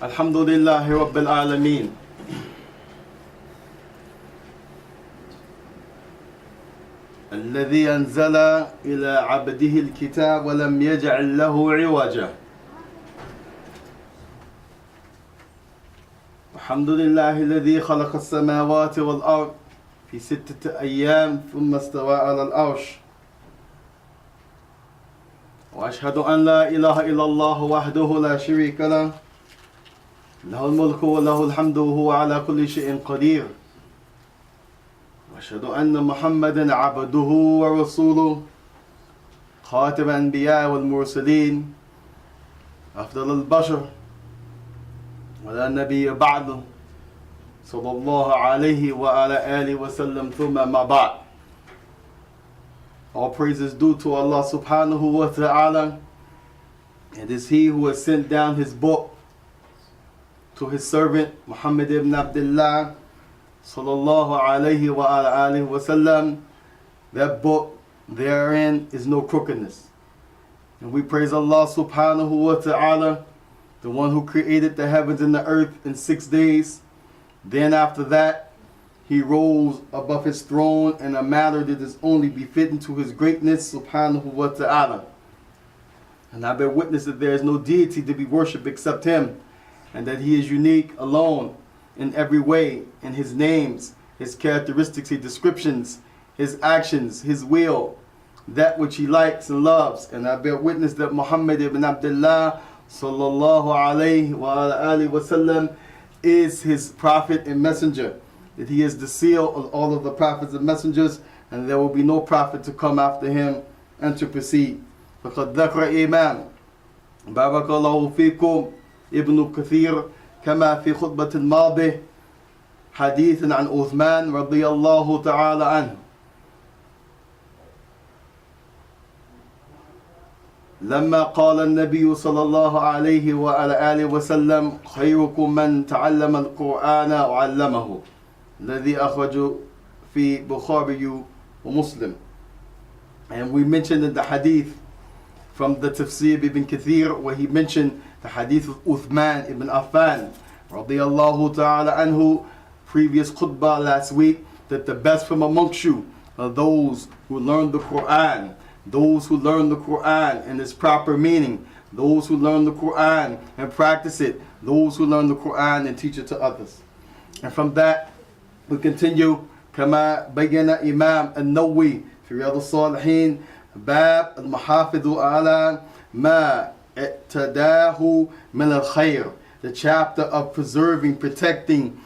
الحمد لله رب العالمين الذي أنزل إلى عبده الكتاب ولم يجعل له عوجا. الحمد لله الذي خلق السماوات والأرض في 6 أيام ثم استوى على العرش. وأشهد أن لا إله إلا الله وحده لا شريك له له الملك وله الحمد وهو على كل شيء قدير. وأشهد أن محمدا عبده ورسوله خاتم الأنبياء والمرسلين أفضل البشر ولا نبي بعده صلى الله عليه وعلى آله وسلم ثم ما بعد. All praise is due to Allah subhanahu wa ta'ala. It is He who has sent down His book to His servant Muhammad ibn Abdullah sallallahu alayhi wa alihi wa sallam. That book, therein is no crookedness. And we praise Allah subhanahu wa ta'ala, the one who created the heavens and the earth in 6 days. Then after that, He rose above His throne in a manner that is only befitting to His greatness subhanahu wa ta'ala. And I bear witness that there is no deity to be worshipped except Him, and that He is unique alone in every way, in His names, His characteristics, His descriptions, His actions, His will, that which He likes and loves. And I bear witness that Muhammad ibn Abdullah sallallahu alayhi wa alihi wa sallam is His prophet and messenger, that He is the seal of all of the prophets and messengers, and there will be no prophet to come after Him and to proceed. فقد ذكر إمام بارك الله فيكم ابن كثير كما في خطبة الماضي حديث عن عثمان رضي الله تعالى عنه لما قال النبي صلى الله عليه وعلى آله وسلم خيركم من تعلم القرآن وعلمه الذي أخرج في بخاري ومسلم. And we mentioned in the hadith from the Tafsir ibn Kathir, where he mentioned the hadith of Uthman ibn Affan radiyallahu ta'ala anhu, previous khutbah last week, that the best from amongst you are those who learn the Quran, those who learn the Quran in its proper meaning, those who learn the Quran and practice it, those who learn the Quran and teach it to others. And from that we continue كما بين إمام النووي في رياض الصالحين باب المحافظ على ما اعتداه من الخير, the chapter of preserving, protecting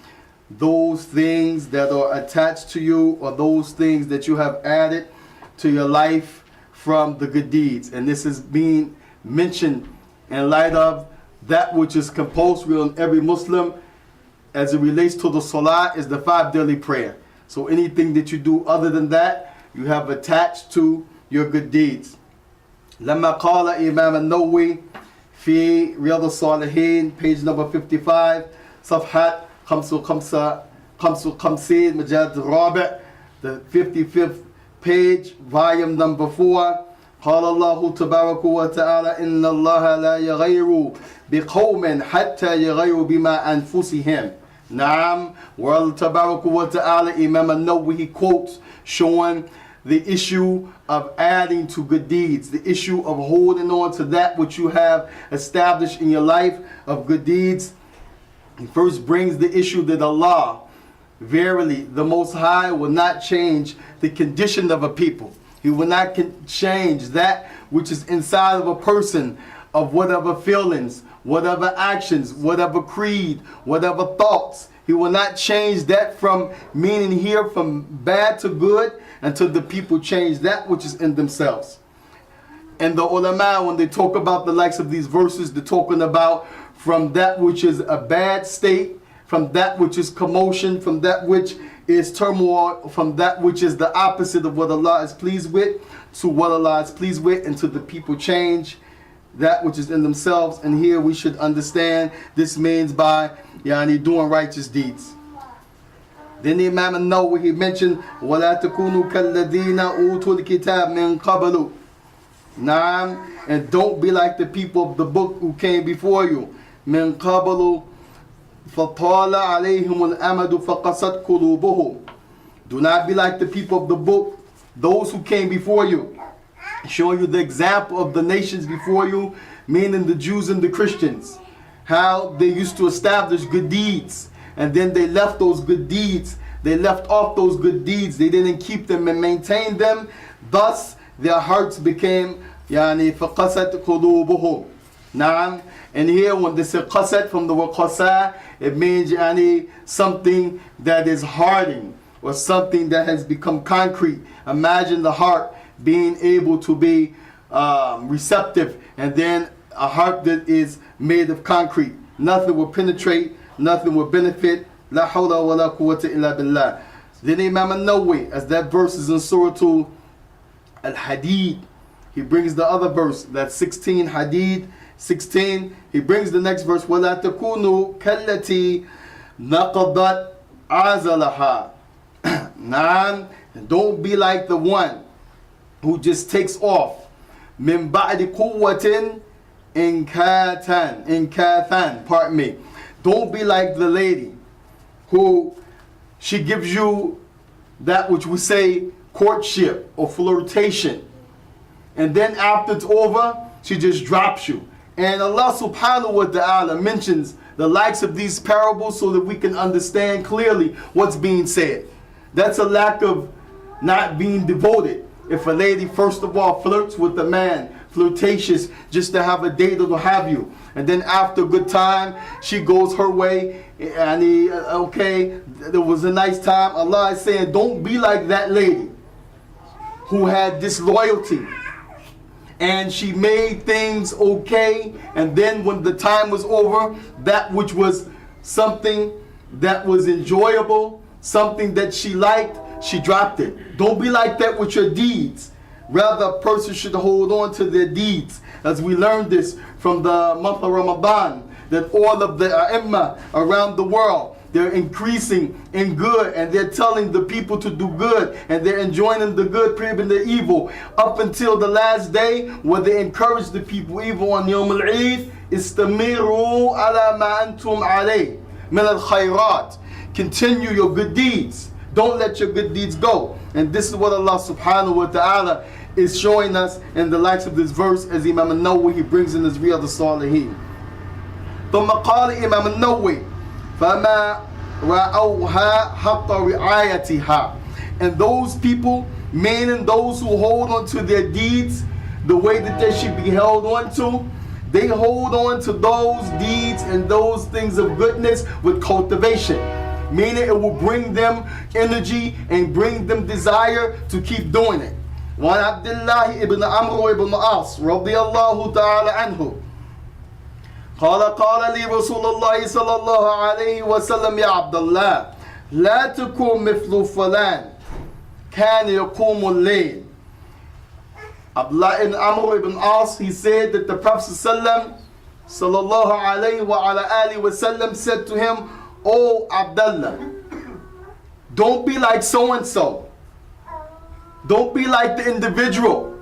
those things that are attached to you, or those things that you have added to your life from the good deeds. And this is being mentioned in light of that which is compulsory on every Muslim as it relates to the salah is the 5 daily prayer. So anything that you do other than that, you have attached to your good deeds. لما قال إمام النووي في رياض الصالحين page number 55 صفحة 55 مجلد الرابع, the 55th page, volume number 4. قال الله تبارك وتعالى إن الله لا يغير بقوم حتى يغيروا بما أنفسهم. Naam, where Tabarak wa Ta'ala, Imam al-Nawawi, he quotes, showing the issue of adding to good deeds, the issue of holding on to that which you have established in your life of good deeds. He first brings the issue that Allah, verily, the Most High, will not change the condition of a people. He will not change that which is inside of a person, of whatever feelings, whatever actions, whatever creed, whatever thoughts. He will not change that from meaning here from bad to good until the people change that which is in themselves. And the ulama, when they talk about the likes of these verses, they're talking about from that which is a bad state, from that which is commotion, from that which is turmoil, from that which is the opposite of what Allah is pleased with, to what Allah is pleased with, until the people change that which is in themselves. And here we should understand this means by doing righteous deeds. Then the Imam al-Nawawi, he mentioned وَلَا تَكُونُوا كَالَّذِينَ أُوتُوا الْكِتَابَ مِنْ قَبْلُ. Naam, and don't be like the people of the book who came before you. مِنْ قَبْلُ فَطَالَ عَلَيْهِمُ الْأَمَدُ فَقَسَتْ قُلُوبُهُمْ. Do not be like the people of the book, those who came before you. Showing you the example of the nations before you, meaning the Jews and the Christians. How they used to establish good deeds. And then they left those good deeds. They left off those good deeds. They didn't keep them and maintain them. Thus, their hearts became فَقَسَتْ قُلُوبُهُمْ. Naam. And here when they say qasat from the word qasa, it means something that is hardening or something that has become concrete. Imagine the heart being able to be receptive, and then a heart that is made of concrete. Nothing will penetrate, nothing will benefit. La hawla wa la quwwata illa billah. Then Imam al-Nawawi, as that verse is in Surah Al-Hadid, he brings the other verse, that's 16, Hadid 16. He brings the next verse, وَلَا تَكُونُوا كَالَّتِي نَقَضَتْ عَزَلَهَا. Naam, and don't be like the one who just takes off. مِن بَعْدِ قُوَّةٍ إِنْكَاثًا. Pardon me. Don't be like the lady who she gives you that which we say courtship or flirtation, and then after it's over she just drops you. And Allah subhanahu wa ta'ala mentions the likes of these parables so that we can understand clearly what's being said. That's a lack of not being devoted. If a lady first of all flirts with a man, flirtatious just to have a date or to have you, and then after a good time she goes her way, and okay, there was a nice time. Allah is saying don't be like that lady who had disloyalty and she made things okay, and then when the time was over, that which was something that was enjoyable, something that she liked, she dropped it. Don't be like that with your deeds. Rather, a person should hold on to their deeds. As we learned this from the month of Ramadan, that all of the A'imma around the world, they're increasing in good, and they're telling the people to do good, and they're enjoining the good, prohibiting the evil, up until the last day where they encourage the people, even on Yawm al-Eid, istamiru ala ma antum alayh min al-khayrat. Continue your good deeds. Don't let your good deeds go. And this is what Allah subhanahu wa ta'ala is showing us in the likes of this verse, as Imam al-Nawawi he brings in his Riyadh al-Salihin. ثم قال إمام النووي فما رأوها حق رعايتها. And those people, meaning those who hold on to their deeds the way that they should be held on to, they hold on to those deeds and those things of goodness with cultivation, meaning it will bring them energy and bring them desire to keep doing it. وعن عبد الله ibn Amr ibn As رضي الله تعالى عنه قال لي رسول الله صلى الله عليه وسلم يا عبد الله لا تكن مثل فلان كان يقوم الليل. Abdullah ibn Amr ibn As, he said that the Prophet sallallahu alayhi wa sallam said to him, "O Abdullah, don't be like so and so. Don't be like the individual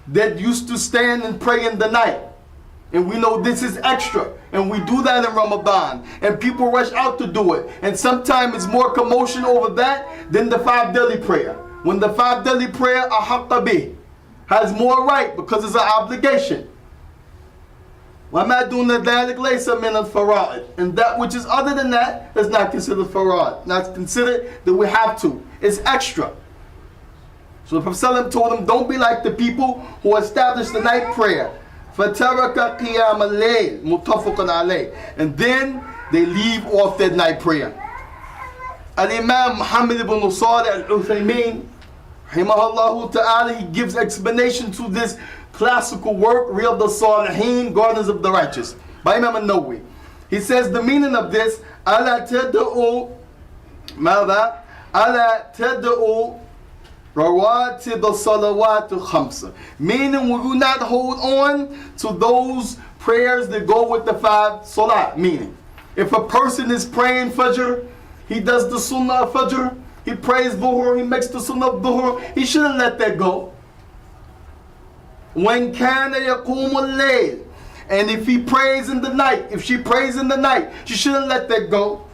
that used to stand and pray in the night." And we know this is extra, and we do that in Ramadan, and people rush out to do it, and sometimes it's more commotion over that than the 5 daily prayer. When the 5 daily prayer, ahaqqa bih, has more right because it's an obligation. وَمَا دُونَ ذَلِكَ لَيْسَ مِنَ الْفَرَائِضِ. And that which is other than that is not considered fara'id, not considered that we have to. It's extra. So the Prophet told him, don't be like the people who established the night prayer. فَتَرَكَ قِيَامَ اللَّيْلِ مُتَّفَقٌ عَلَيْهِ. And then they leave off that night prayer. Al-Imam Muhammad ibn Salih al-Uthaymin, rahimahullah ta'ala, he gives explanation to this classical work, Riyadh al-Salihin, Gardens of the Righteous, by Imam al-Nawawi. He says the meaning of this, أَلَا تَدْعُوا مَاذَا أَلَا تَدْعُوا rawatib salawat khamsa, meaning we will not hold on to those prayers that go with the 5 salat. Meaning, if a person is praying Fajr, he does the Sunnah of Fajr, he prays Dhuhr, he makes the Sunnah of Dhuhr, he shouldn't let that go. When kana yaqumul layl, and if he prays in the night, if she prays in the night, she shouldn't let that go.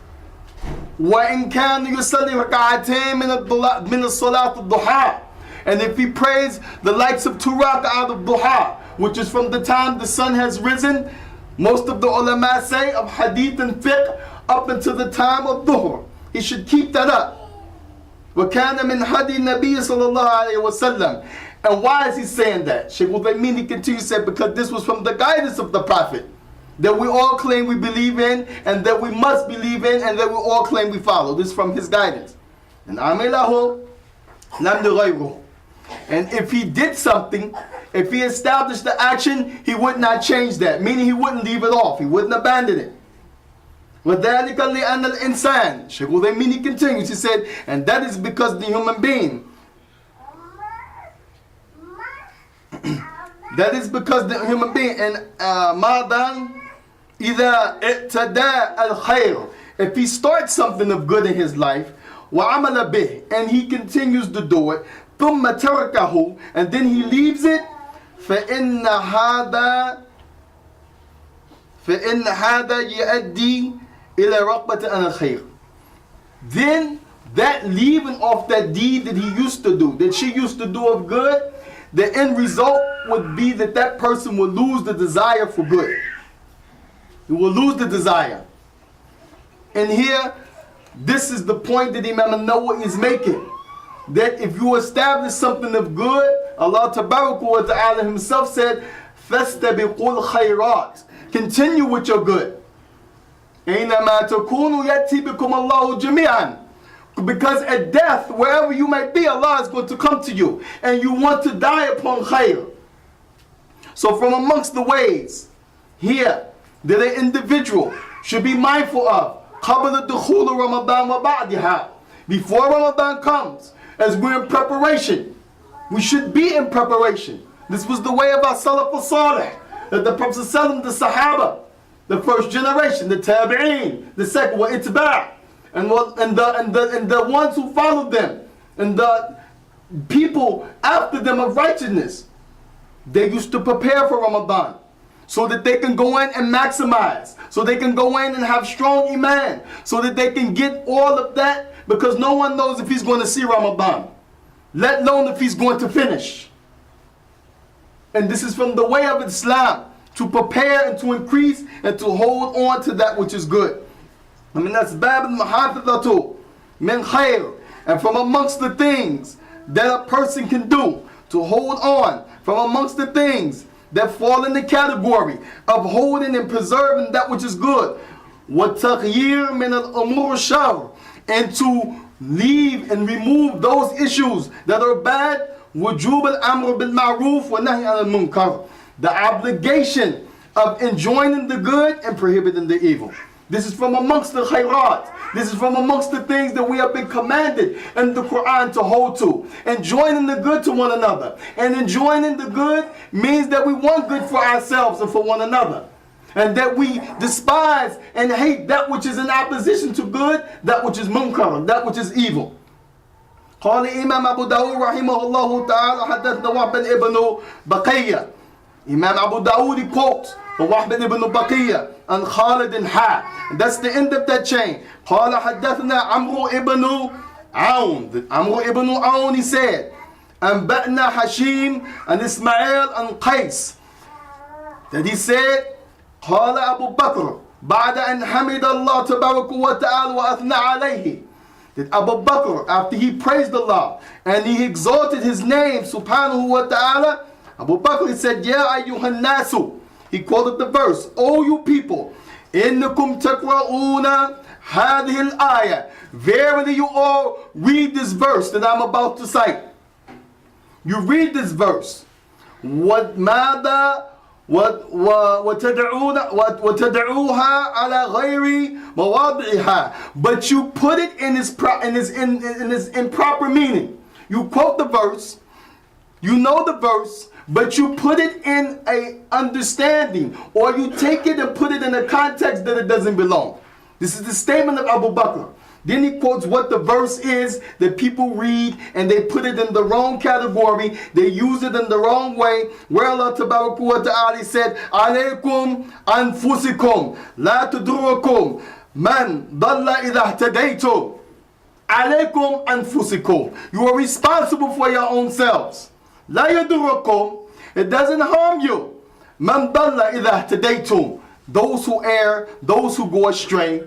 وَإِنْ كَانَ يُصَلِّي رَكَعَتَيْن مِنَ الصَّلَاةِ الضُّحَى, and if he prays the likes of 2 rak'ah of duha, which is from the time the sun has risen, most of the ulama say of hadith and fiqh, up until the time of dhuhr, he should keep that up. وَكَانَ مِنْ هَدِي النَّبِيِّ صَلَّى اللَّهُ عَلَيْهِ وَسَلَّمَ. And why is he saying that? Shaykh Uthaymeen, he continues to say, because this was from the guidance of the Prophet, that we all claim we believe in, and that we must believe in, and that we all claim we follow. This is from his guidance. And amilahu lam yughayyiruhu. And if he did something, if he established the action, he would not change that. Meaning he wouldn't leave it off. He wouldn't abandon it. وَذَلِكَ لِأَنَّ الْإِنسَانِ, Shaykh Uthaymeen, he continues, he said, and that is because the human being, that is because the human being, and مَادًا إِذَا اِعْتَدَى الْخَيْرِ, if he starts something of good in his life, وَعَمَلَ بِهِ, and he continues to do it, ثُمَّ تَرَكَهُ, and then he leaves it, فَإِنَّ هَذَا يُؤَدِّي إِلَى رَغْبَةِ عَنِ الْخَيْرِ. Then that leaving off that deed that he used to do, that she used to do of good, the end result would be that that person will lose the desire for good. He will lose the desire. And here, this is the point that Imam an-Nawawi is making. That if you establish something of good, Allah Tabaraka wa Ta'ala himself said, فَاسْتَبِقُوا الْخَيْرَاتِ, continue with your good. أَيْنَمَا تَكُونُوا يَأْتِي بِكُمُ اللَّهُ جَمِيعًا. Because at death, wherever you may be, Allah is going to come to you. And you want to die upon khayr. So from amongst the ways here that an individual should be mindful of, قَبْلَ دُخُولُ رَمَضَانَ وَبَعْدِهَا, before Ramadan comes, as we're in preparation, we should be in preparation. This was the way of our Salaf al-Salih, that the Prophet ﷺ, the Sahaba, the first generation, the Tabi'een, the second, wa itba', and the ones who followed them, and the people after them of righteousness, they used to prepare for Ramadan so that they can go in and maximize, so they can go in and have strong iman, so that they can get all of that, because no one knows if he's going to see Ramadan, let alone if he's going to finish. And this is from the way of Islam, to prepare and to increase and to hold on to that which is good. I mean, that's bab al-muhafidhatu min khayr, and from amongst the things that a person can do to hold on, from amongst the things that fall in the category of holding and preserving that which is good, وَتَغْيِيرٌ مِنَ الْأُمُورِ الشَّرِّ, and to leave and remove those issues that are bad, وُجُوبَ الْأَمْرُ بِالْمَعْرُوفِ وَنَهْيِ عَنِ الْمُنْكَرِ, the obligation of enjoining the good and prohibiting the evil. This is from amongst the khayrat. This is from amongst the things that we have been commanded in the Quran to hold to. Enjoining the good to one another. And enjoining the good means that we want good for ourselves and for one another. And that we despise and hate that which is in opposition to good, that which is munkar, that which is evil. قال Imam Abu Dawud رحمه الله تعالى حدثنا وهب ابن بقية. Imam Abu Dawud, he quotes وهب ibn Baqiyya and Khalid and Ha. That's the end of that chain. قال حدثنا عمرو ibn Aun. Amr ibn Aun, he said, أنبأنا Hashim and Ismail and Qais. That he said, قال أبو بكر بعد أن حمد الله تبارك وتعالى وأثنى عليه. That Abu Bakr, after he praised Allah and he exalted his name subhanahu wa ta'ala, Abu Bakr, he said, Ya ayyuhan nasu. He quoted the verse, O you people, innakum taqra'una hadhihi al-ayah. Verily you all read this verse that I'm about to cite. You read this verse. وَتَدْعُوهَا عَلَى غَيْرِ مَوَاضِعِهَا. But you put it in its improper meaning. You quote the verse, you know the verse, but you put it in a understanding, or you take it and put it in a context that it doesn't belong. This is the statement of Abu Bakr. Then he quotes what the verse is that people read and they put it in the wrong category. They use it in the wrong way. Where Allah Tabaraka wa Ta'ala said, "Alaykum anfusikum la tudrukum man dalla idha ihtadaytum." Alaykum anfusikum. You are responsible for your own selves. La yadurrukum. It doesn't harm you. Man dalla idha ihtadaytum. Those who err, those who go astray,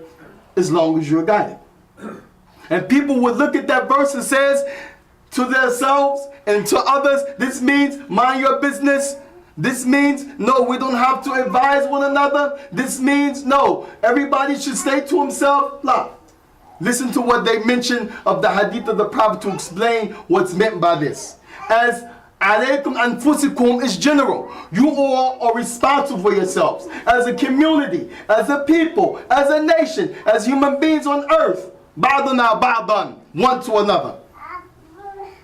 as long as you're guided. And people would look at that verse and says to themselves and to others, this means mind your business. This means no, we don't have to advise one another. This means no, everybody should stay to himself. La. Listen to what they mention of the hadith of the Prophet to explain what's meant by this. As alaykum anfusikum is general. You all are responsible for yourselves as a community, as a people, as a nation, as human beings on earth. Ba'dana ba'dan, one to another.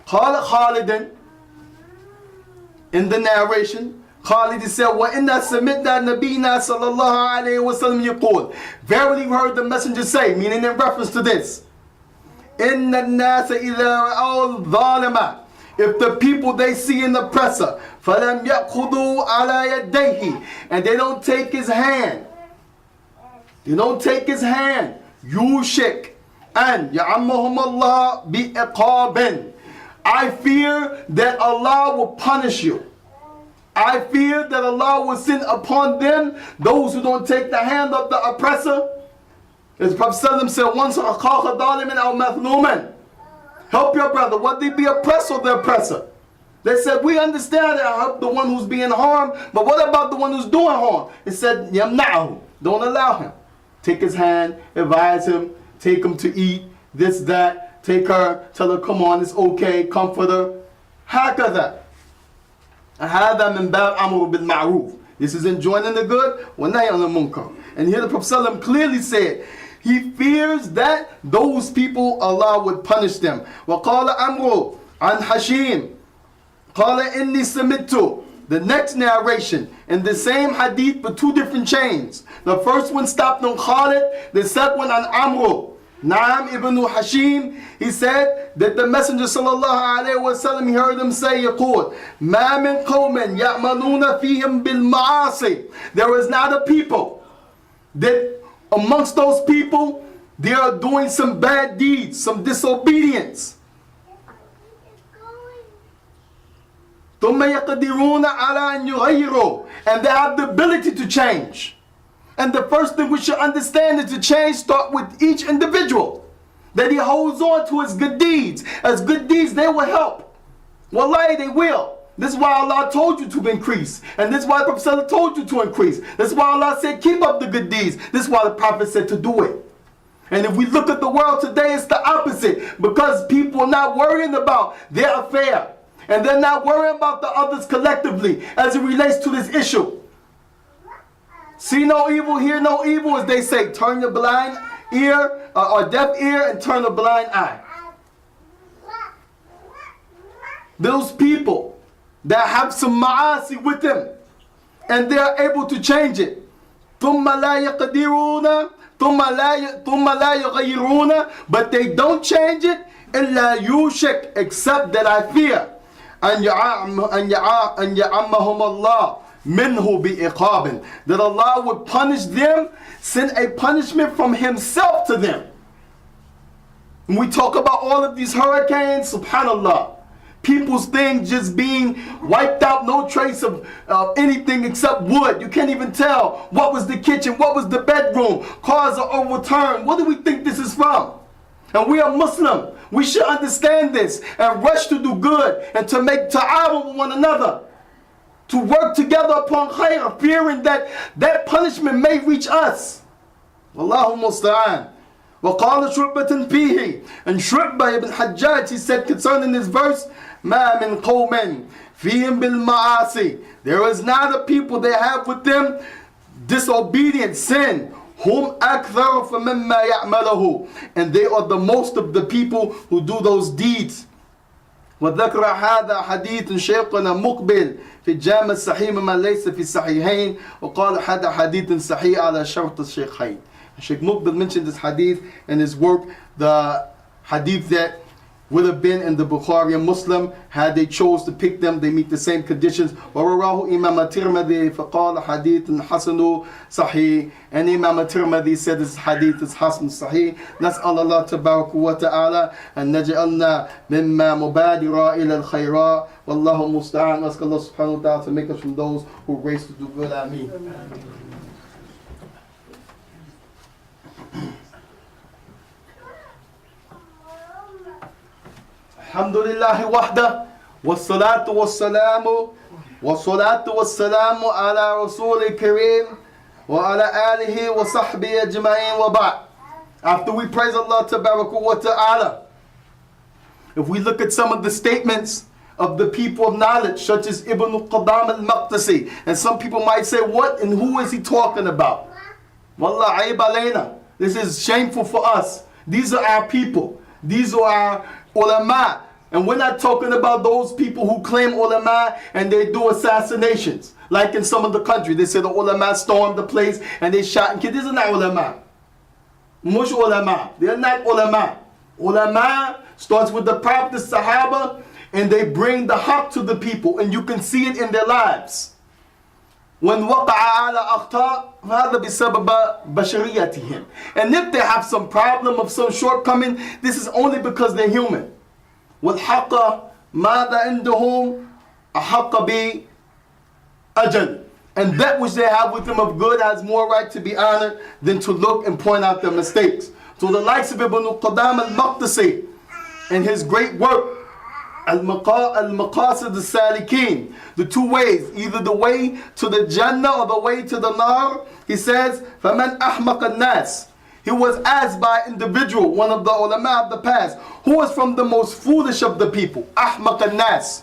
Qala Khalid, in the narration, Khalid said, وَإِنَّا سَمِعْنَا نَبِينَا صَلَى اللَّهُ عَلَيْهِ وَسَلَّمْ يَقُولُ. Verily we heard the messenger say, meaning in reference to this, إِنَّ النَّاسَ إِذَا رَأَوْا الظَّالِمَ. If the people they see an oppressor, فَلَمْ يَأْخُذُوا عَلَى يَدَيْهِ, and they don't take his hand, they don't take his hand, yushik and ya'ammahum Allah bi'iqabin. I fear that Allah will punish you. I fear that Allah will send upon them those who don't take the hand of the oppressor. As Prophet ﷺ said, once help your brother, whether he be oppressed or the oppressor. They said, we understand that I help the one who's being harmed, but what about the one who's doing harm? It said, yamna'ahu, don't allow him. Take his hand, advise him, take him to eat, this, that, take her, tell her, come on, it's okay, comfort her. Hakadha. هذا من باب أمر بالمعروف. This is enjoining the good, وَنَهْيِ عَنِ الْمُنكَرِ. And here the Prophet ﷺ clearly said, he fears that those people Allah would punish them. وَقَالَ أَمْرُ عَنْ حَشِيمٍ قَالَ إِنِّي سَمِعْتُ. The next narration in the same hadith but two different chains. The first one stopped on Khalid, the second one on Amr. Naam ibn Hashim, he said that the Messenger sallallahu alayhi wa sallam, he heard him say, يقول ما من قوم يعملون فيهم بالمعاصي. There is not a people that amongst those people they are doing some bad deeds, some disobedience. ثم يقدرون على أن يغيروا, and they have the ability to change. And the first thing we should understand is to change start with each individual. That he holds on to his good deeds. As good deeds, they will help. Wallahi, they will. This is why Allah told you to increase. And this is why the Prophet told you to increase. This is why Allah said, keep up the good deeds. This is why the Prophet said to do it. And if we look at the world today, it's the opposite. Because people are not worrying about their affair. And they're not worrying about the others collectively as it relates to this issue. See no evil, hear no evil, as they say. Turn your blind ear or deaf ear and turn a blind eye. Those people that have some ma'asi with them and they are able to change it. ثُمَّ لَا يَقْدِرُونَ ثُمَّ لَا يَغَيِّرُونَ. But they don't change it إِلَّا يُوشِكْ, except that I fear أَنْ يَعَمَّهُمَ اللَّهُ minhu bi'iqabin, that Allah would punish them, send a punishment from himself to them. When we talk about all of these hurricanes, subhanallah, people's things just being wiped out, no trace of anything except wood. You can't even tell what was the kitchen, what was the bedroom. Cars are overturned. What do we think this is from? And we are Muslim. We should understand this and rush to do good and to make ta'awun with one another, to work together upon khair, fearing that that punishment may reach us. Wallahu musta'an. وَقَالَ شُعْبَةً فِيهِ. And Shu'bah ibn Hajjaj, he said concerning this verse, مَا مِنْ قَوْمٍ فِيهِمْ بِالْمَعَاصِ. There is not a people they have with them disobedience, sin. هُمْ أَكْثَرُ فَمِمَّا يَعْمَلَهُ. And they are the most of the people who do those deeds. وذكر هذا حديث شيخنا مقبل في الجامع الصحيح مما ليس في الصحيحين وقال هذا حديث صحيح على شرط الشيخين. Sheikh Muqbil mentioned this hadith in his work, the hadith that would have been in the Bukhari and Muslim had they chose to pick them. They meet the same conditions. وَرَوَاهُ إِمَامَ التِّرْمِذِي فَقَالَ حَدِيثٌ حَسَنٌ صَحِيحٌ. And Imam al-Tirmidhi said this hadith is Hasan Sahih. نسأل الله تبارك وتعالى أن نجعلنا مما مبادرة إلى الخيرات والله المستعان. Ask Allah subhanahu wa ta'ala to make us from those who race to do good. Ameen. الحمد لله وحده والصلاة والسلام على رسول الكريم وعلى آله وصحبه أجمعين وبعد. After we praise Allah Tabaraka wa Ta'ala, if we look at some of the statements of the people of knowledge, such as Ibn Qudam al-Maqdisi, and some people might say, what and who is he talking about? Wallah aib alayna. This is shameful for us. These are our people. These are our ulama. And we're not talking about those people who claim ulama and they do assassinations. Like in some of the country, they say the ulama stormed the place and they shot and killed. These are not ulama. Mush ulama. They're not ulama. Ulama starts with the Prophet, the Sahaba, and they bring the haqq to the people. And you can see it in their lives. When وقع على أخطاء هذا بسبب بشريتهم. And if they have some problem of some shortcoming, this is only because they're human. والحق ماذا عندهم أحق بأجل. And that which they have with them of good has more right to be honored than to look and point out their mistakes. So the likes of Ibn Qudam al-Maqdisi in his great work Al-Maqasid al-Salikin, the two ways, either the way to the Jannah or the way to the Nar, he says, فَمَنْ أَحْمَقَ النَّاسِ. He was asked by an individual, one of the ulama of the past, who was from the most foolish of the people, أحمق الناس.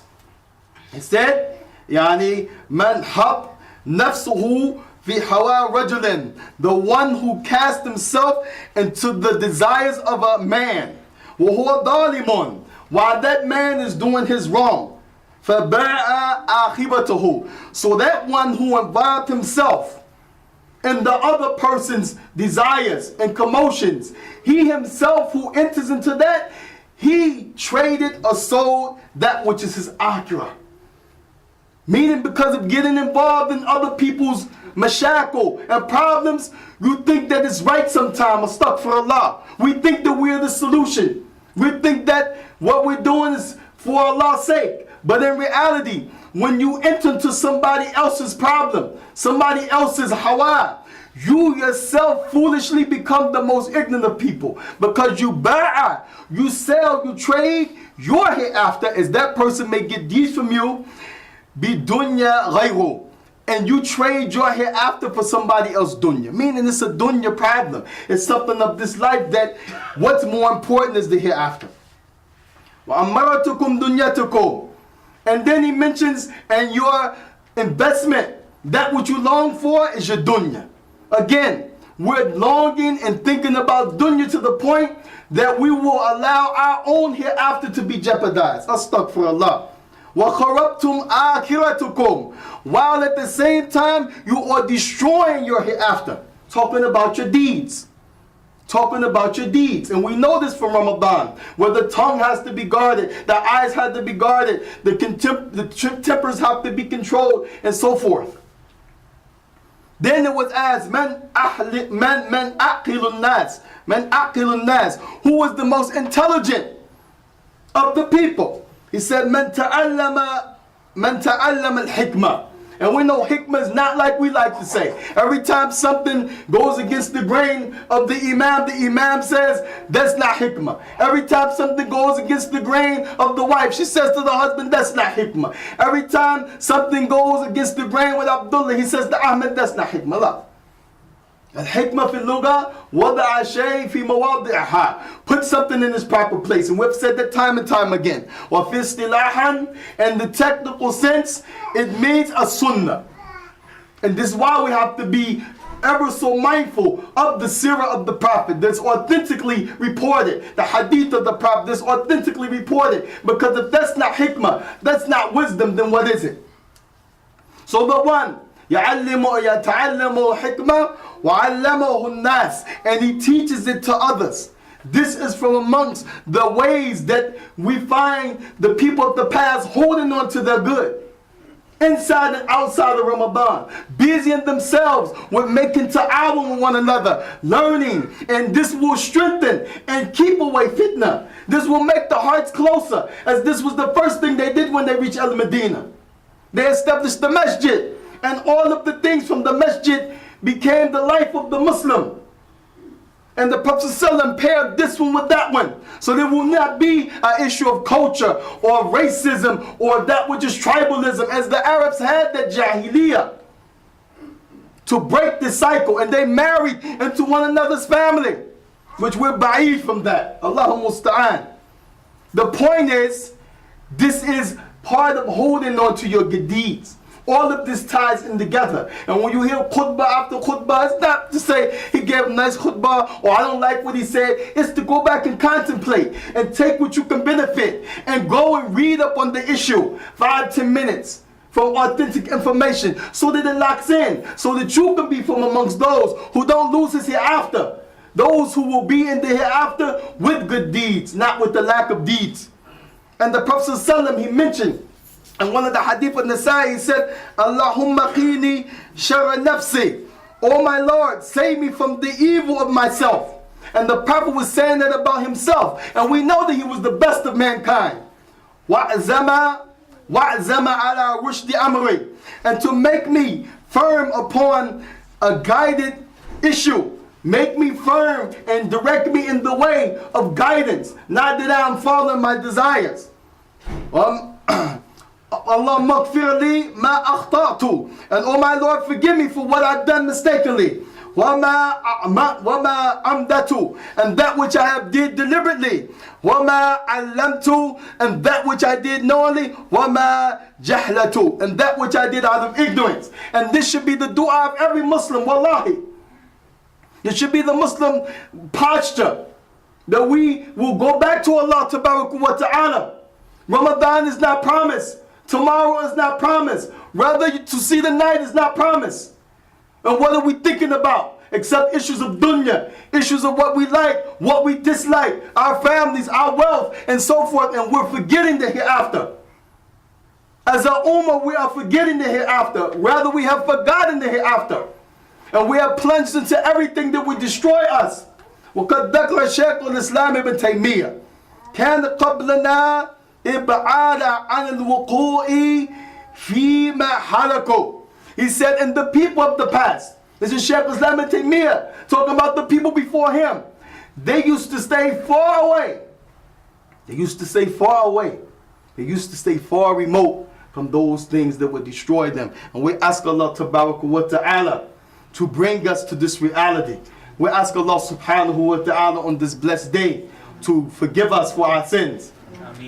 He said, يعني من حق نفسه في هوى رجل, the one who cast himself into the desires of a man, وهو ظالم, while that man is doing his wrong. فَبَاءَ عَاقِبَتُهُ. So that one who involved himself in the other person's desires and commotions, he himself who enters into that, he traded or sold that which is his akhirah. Meaning because of getting involved in other people's mashakal and problems, you think that it's right sometimes, astaghfirullah. We think that we're the solution. We think that what we're doing is for Allah's sake. But in reality, when you enter into somebody else's problem, somebody else's hawa, you yourself foolishly become the most ignorant of people. Because you ba'a, you sell, you trade your hereafter, as that person may get deeds from you, bidunya ghayru. And you trade your hereafter for somebody else's dunya. Meaning it's a dunya problem. It's something of this life that what's more important is the hereafter. وَأَمَّرَتُكُمْ دُنْيَتُكُمْ. And then he mentions, and your investment, that which you long for is your dunya. Again, we're longing and thinking about dunya to the point that we will allow our own hereafter to be jeopardized. Astaghfirullah. وَخَرَبْتُمْ آخِرَتُكُمْ. While at the same time you are destroying your hereafter. Talking about your deeds. Talking about your deeds. And we know this from Ramadan, where the tongue has to be guarded, the eyes have to be guarded, the tempers have to be controlled, and so forth. Then it was asked, Man aqilun nas, who was the most intelligent of the people? He said, Man ta'allama al-hikmah. And we know hikmah is not like we like to say. Every time something goes against the grain of the imam says, that's not hikmah. Every time something goes against the grain of the wife, she says to the husband, that's not hikmah. Every time something goes against the grain with Abdullah, he says to Ahmed, that's not hikmah. Look. Al-hikmah fi al-lugha wada'a shay fi mawadi'aha. Put something in its proper place. And we've said that time and time again. Wa fi istilahan, in the technical sense, it means a sunnah. And this is why we have to be ever so mindful of the seerah of the Prophet that's authentically reported, the hadith of the Prophet that's authentically reported. Because if that's not hikmah, that's not wisdom, then what is it? So the one, يَعَلِّمُ يَتَعَلَّمُ حِكْمَةً وَعَلَّمَهُ النَّاسِ, and he teaches it to others. This is from amongst the ways that we find the people of the past holding on to their good. Inside and outside of Ramadan, busying themselves with making ta'awun with one another, learning, and this will strengthen and keep away fitna. This will make the hearts closer, as this was the first thing they did when they reached Al-Medina. They established the masjid, and all of the things from the masjid became the life of the Muslim. And the Prophet ﷺ paired this one with that one. So there will not be an issue of culture or racism or that which is tribalism, as the Arabs had that jahiliyyah to break this cycle, and they married into one another's family, which we're ba'id from that. Allahu musta'an. The point is, this is part of holding on to your good deeds. All of this ties in together. And when you hear khutbah after khutbah, it's not to say he gave a nice khutbah or I don't like what he said. It's to go back and contemplate and take what you can benefit and go and read up on the issue 5-10 minutes from authentic information so that it locks in, so that you can be from amongst those who don't lose his hereafter. Those who will be in the hereafter with good deeds, not with the lack of deeds. And the Prophet ﷺ, he mentioned, and one of the hadith of Nasai, he said, Allahumma qini shara nafsi. Oh my Lord, save me from the evil of myself. And the Prophet was saying that about himself. And we know that he was the best of mankind. Wa'zama ala rushdi amri. And to make me firm upon a guided issue. Make me firm and direct me in the way of guidance. Not that I'm following my desires. Allahumma gfir li ma akhta'tu. And oh my Lord, forgive me for what I've done mistakenly. Wama amdatu. And that which I have did deliberately. Wama allamtu. And that which I did knowingly. Wama jahlatu. And that which I did out of ignorance. And this should be the dua of every Muslim, wallahi. It should be the Muslim posture, that we will go back to Allah wa ta'ala. Ramadan is not promised. Tomorrow is not promised. Rather, to see the night is not promised. And what are we thinking about? Except issues of dunya, issues of what we like, what we dislike, our families, our wealth, and so forth. And we're forgetting the hereafter. As a ummah, we are forgetting the hereafter. Rather, we have forgotten the hereafter. And we have plunged into everything that would destroy us. وقد ذكر شيخ الإسلام ابن تيمية كان قبلنا إبعاد عن الوقوع فيما حلقوا. He said, and the people of the past, this is Shaykh Islam ibn Taymiyyah talking about the people before him, they used to stay far away. They used to stay far away. They used to stay far remote from those things that would destroy them. And we ask Allah wa ta'ala to bring us to this reality. We ask Allah subhanahu wa ta'ala on this blessed day to forgive us for our sins.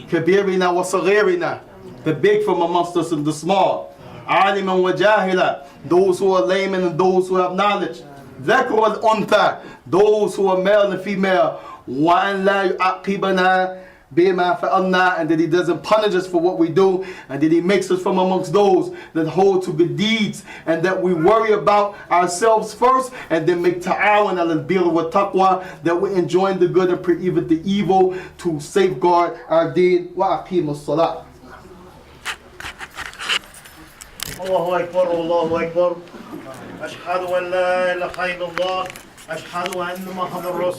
Kabirina wa saghirina, the big from amongst us and the small. Aliman wa jahila, those who are laymen and those who have knowledge. Dhakr wal untha, those who are male and female. Wa an la yu'aqibana bima fa'alna, and that he doesn't punish us for what we do, and that he makes us from amongst those that hold to good deeds, and that we worry about ourselves first, and then make ta'awan al-birr wa taqwa, that we enjoin the good and prohibit the evil to safeguard our deen. Wa aqim as-salat. Allahu Akbar, Allahu Akbar. Ashhadu an la ilaha illallah. Ashhadu anna Muhammadur Rasul.